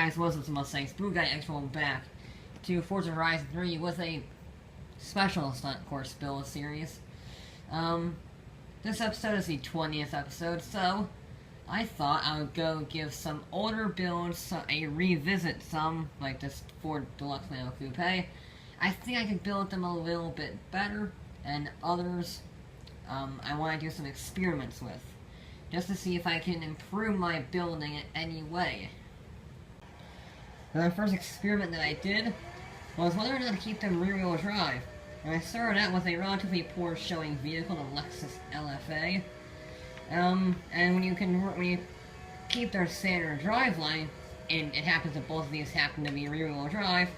guys, what's up, Mustangs? Blue Guy X welcome back to Forza Horizon 3 with a special stunt course build series. This episode is the 20th episode, so I thought I would go give some older builds revisit some, like this Ford Deluxe Nano Coupe. I think I could build them a little bit better, and others I want to do some experiments with, just to see if I can improve my building in any way. The first experiment that I did was whether or not to keep them rear-wheel drive, and I started out with a relatively poor showing vehicle, the Lexus LFA. And when you keep their standard driveline, and it happens that both of these happen to be rear-wheel drive,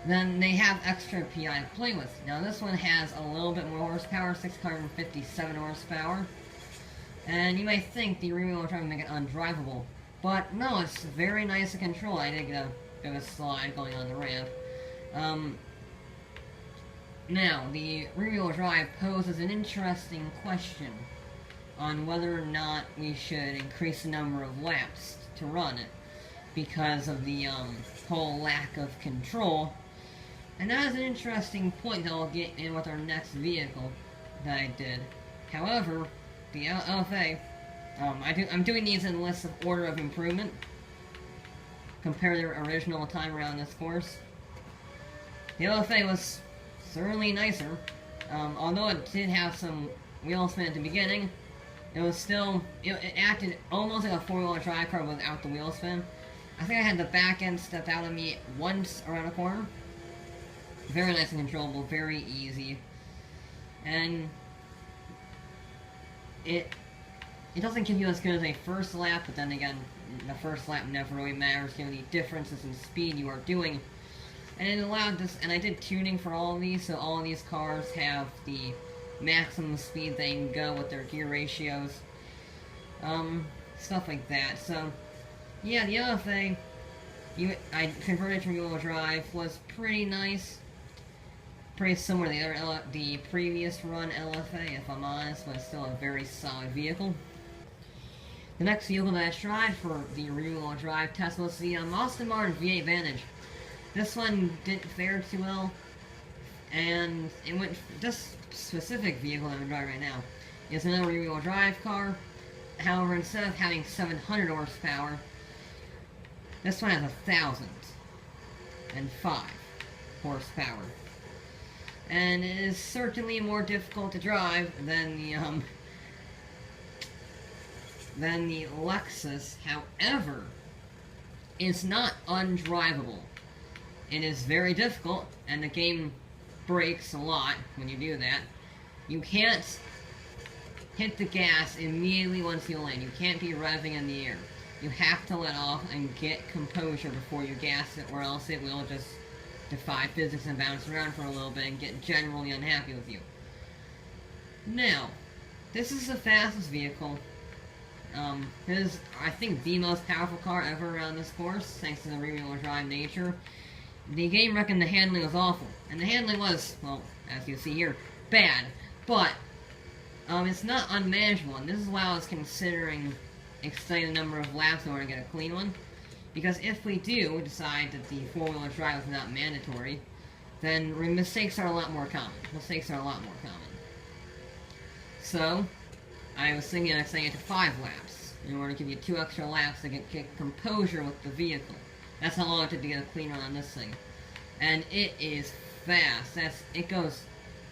then they have extra PI to play with. Now this one has a little bit more horsepower, 657 horsepower, and you might think the rear-wheel drive would make it undrivable. But no, it's very nice to control. I did get a bit of a slide going on the ramp. Now, the rear-wheel drive poses an interesting question on whether or not we should increase the number of laps to run it because of the whole lack of control. And that is an interesting point that we'll get in with our next vehicle that I did. However, the LFA, I'm doing these in lists of order of improvement. Compare their original time around this course. The LFA was certainly nicer. Although it did have some wheel spin at the beginning, it was still, it acted almost like a four-wheel drive car without the wheel spin. I think I had the back end step out of me once around a corner. Very nice and controllable, very easy. And it doesn't give you as good as a first lap, but then again, the first lap never really matters given the differences in speed you are doing. And it allowed this, and I did tuning for all of these, so all of these cars have the maximum speed they can go with their gear ratios. Stuff like that. So, yeah, the LFA, I converted to rear-wheel drive, was pretty nice. Pretty similar to the previous run LFA, if I'm honest, but it's still a very solid vehicle. The next vehicle that I tried for the rear-wheel drive test was the Aston Martin V8 Vantage. This one didn't fare too well, and this specific vehicle that I'm driving right now is another rear-wheel drive car. However, instead of having 700 horsepower, this one has 1,005 horsepower. And it is certainly more difficult to drive than the Lexus. However, it's not undrivable. It is very difficult, and the game breaks a lot when you do that. You can't hit the gas immediately once you land. You can't be revving in the air. You have to let off and get composure before you gas it, or else it will just defy physics and bounce around for a little bit and get generally unhappy with you. Now, this is the fastest vehicle. This is, I think, the most powerful car ever around this course, thanks to the rear-wheel drive nature. The game reckoned the handling was awful, and the handling was, well, as you see here, bad. But, it's not unmanageable, and this is why I was considering extending the number of laps in order to get a clean one. Because if we do decide that the four-wheel drive is not mandatory, then mistakes are a lot more common. So, I was thinking of extending it to 5 laps, in order to give you 2 extra laps to get composure with the vehicle. That's how long it took to get a clean run on this thing. And it is fast. It goes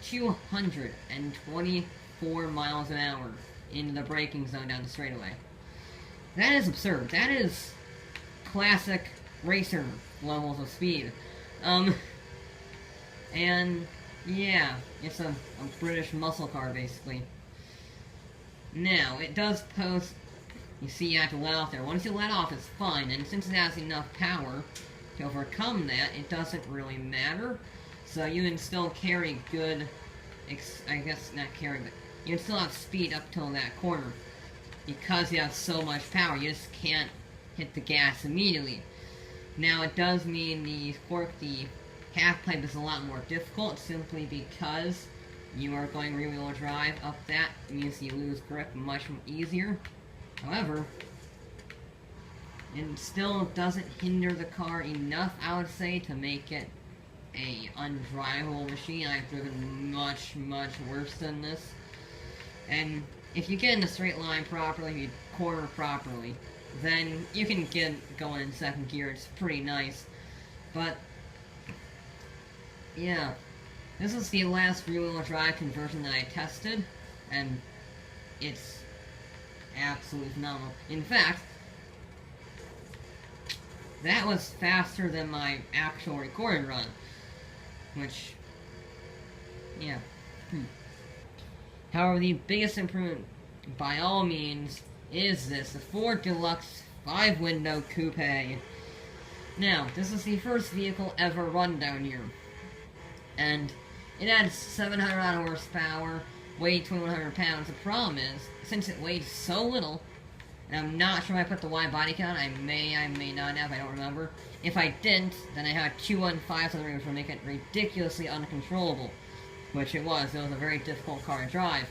224 miles an hour into the braking zone down the straightaway. That is absurd. That is classic racer levels of speed. And yeah, it's a British muscle car basically. Now, it does pose, you see you have to let off there. Once you let off, it's fine, and since it has enough power to overcome that, it doesn't really matter. So you can still carry good, I guess not carry, but you can still have speed up till that corner. Because you have so much power, you just can't hit the gas immediately. Now, it does mean the half pipe is a lot more difficult, simply because you are going rear-wheel drive up that means you lose grip much easier. However, It still doesn't hinder the car enough, I would say, to make it a undrivable machine. I've driven much, much worse than this. And if you get in the straight line properly, if you corner properly, then you can get going in second gear. It's pretty nice. But, yeah. This is the last rear-wheel drive conversion that I tested, and it's absolutely phenomenal. In fact, that was faster than my actual recorded run, which, yeah. However, the biggest improvement, by all means, is this, the Ford Deluxe 5-window coupe. Now, this is the first vehicle ever run down here, and it had 700 horsepower, weighed 2,100 pounds. The problem is, since it weighed so little, and I'm not sure if I put the wide body count, I may not have, I don't remember. If I didn't, then I had 215s on the rear, which would make it ridiculously uncontrollable. Which it was a very difficult car to drive.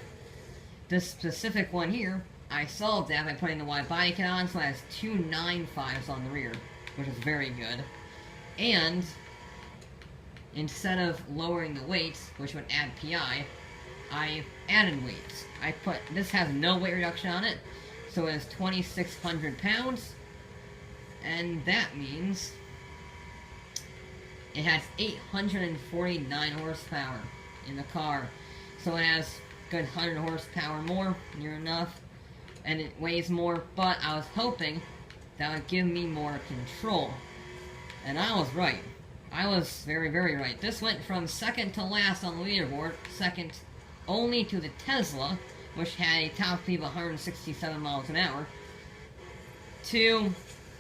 This specific one here, I solved that by putting the wide body kit on, so it has 295s on the rear, which is very good. And, instead of lowering the weight, which would add PI, I added weights. This has no weight reduction on it, so it is 2,600 pounds, and that means it has 849 horsepower in the car. So it has good 100 horsepower more, near enough, and it weighs more, but I was hoping that would give me more control. And I was right. I was very, very right. This went from second to last on the leaderboard, second only to the Tesla, which had a top speed of 167 miles an hour, to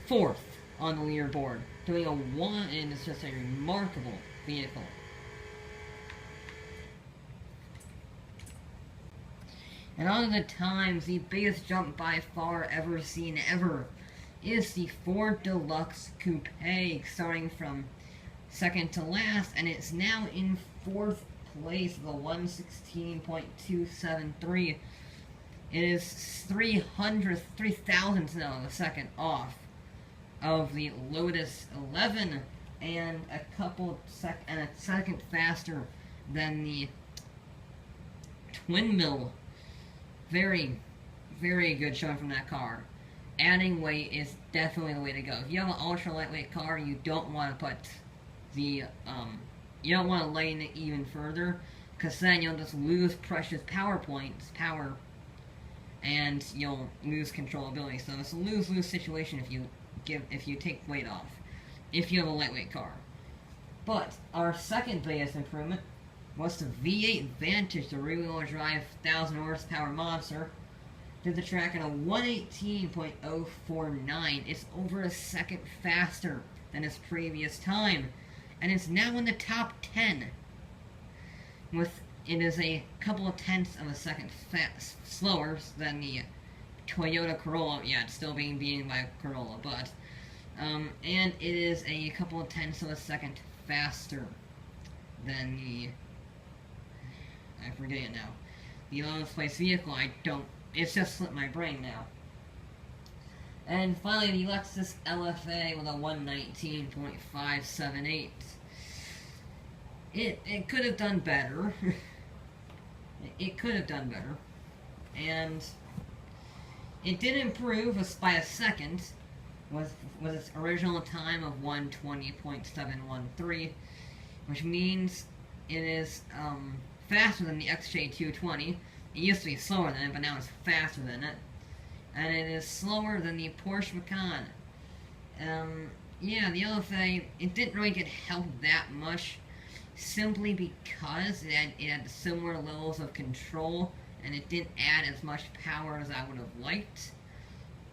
fourth on the leaderboard, doing a 1, and it's just a remarkable vehicle. And on the times, the biggest jump by far ever seen ever is the Ford Deluxe Coupe, starting from second to last, and it's now in fourth place with a 116.273. It is 3,000 now of a second off of the Lotus 11, and a second faster than the twin mill. Very, very good showing from that car. Adding weight is definitely the way to go. If you have an ultra lightweight car, you don't want to put the, you don't want to lighten it even further, because then you'll just lose precious power, and you'll lose controllability. So it's a lose-lose situation if you take weight off, if you have a lightweight car. But our second biggest improvement was the V8 Vantage, the rear-wheel drive 1,000 horsepower monster. Did the track in a 118.049. It's over a second faster than its previous time, and it's now in the top 10. It is a couple of tenths of a second slower than the Toyota Corolla. Yeah, it's still being beaten by a Corolla, but and it is a couple of tenths of a second faster than the, I forget it now, the 11th place vehicle. It's just slipped my brain now. And finally, the Lexus LFA with a 119.578. It could have done better. It could have done better. And it did improve by a second with its original time of 120.713, which means it is faster than the XJ220. It used to be slower than it, but now it's faster than it. And it is slower than the Porsche Macan. Yeah, the LFA, it didn't really get helped that much, simply because it had similar levels of control, and it didn't add as much power as I would have liked.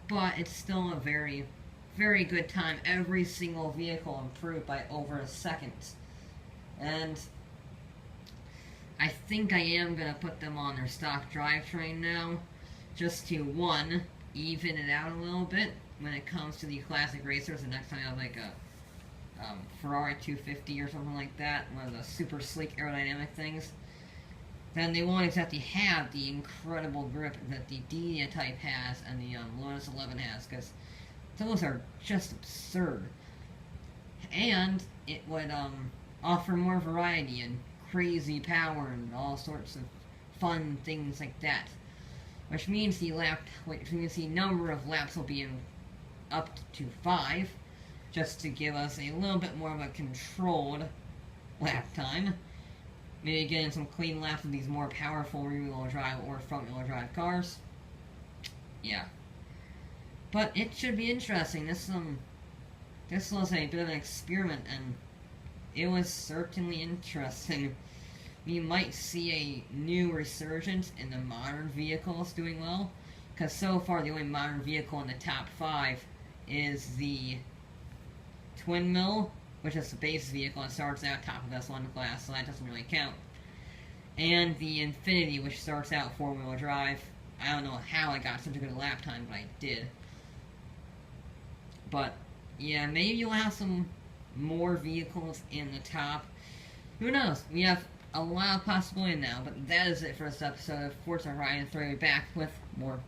But it's still a very, very good time. Every single vehicle improved by over a second. And I think I am going to put them on their stock drivetrain now, just to, one, even it out a little bit when it comes to the classic racers. The next time I have like a Ferrari 250 or something like that, one of the super sleek aerodynamic things, then they won't exactly have the incredible grip that the D type has and the Lotus 11 has, because Those are just absurd. And it would offer more variety and crazy power and all sorts of fun things like that. Which means the number of laps will be up to 5, just to give us a little bit more of a controlled lap time. Maybe getting some clean laps of these more powerful rear-wheel drive or front-wheel drive cars. Yeah. But it should be interesting. This was a bit of an experiment, and it was certainly interesting. We might see a new resurgence in the modern vehicles doing well, because so far the only modern vehicle in the top 5 is the Twin Mill, which is the base vehicle and starts out top of S1 class, so that doesn't really count. And the Infinity, which starts out 4-wheel drive. I don't know how I got such a good lap time, but I did. But, yeah, maybe you'll have some more vehicles in the top. Who knows? We have a lot of possibility now, but that is it for this episode of Forza Horizon 3. Back with more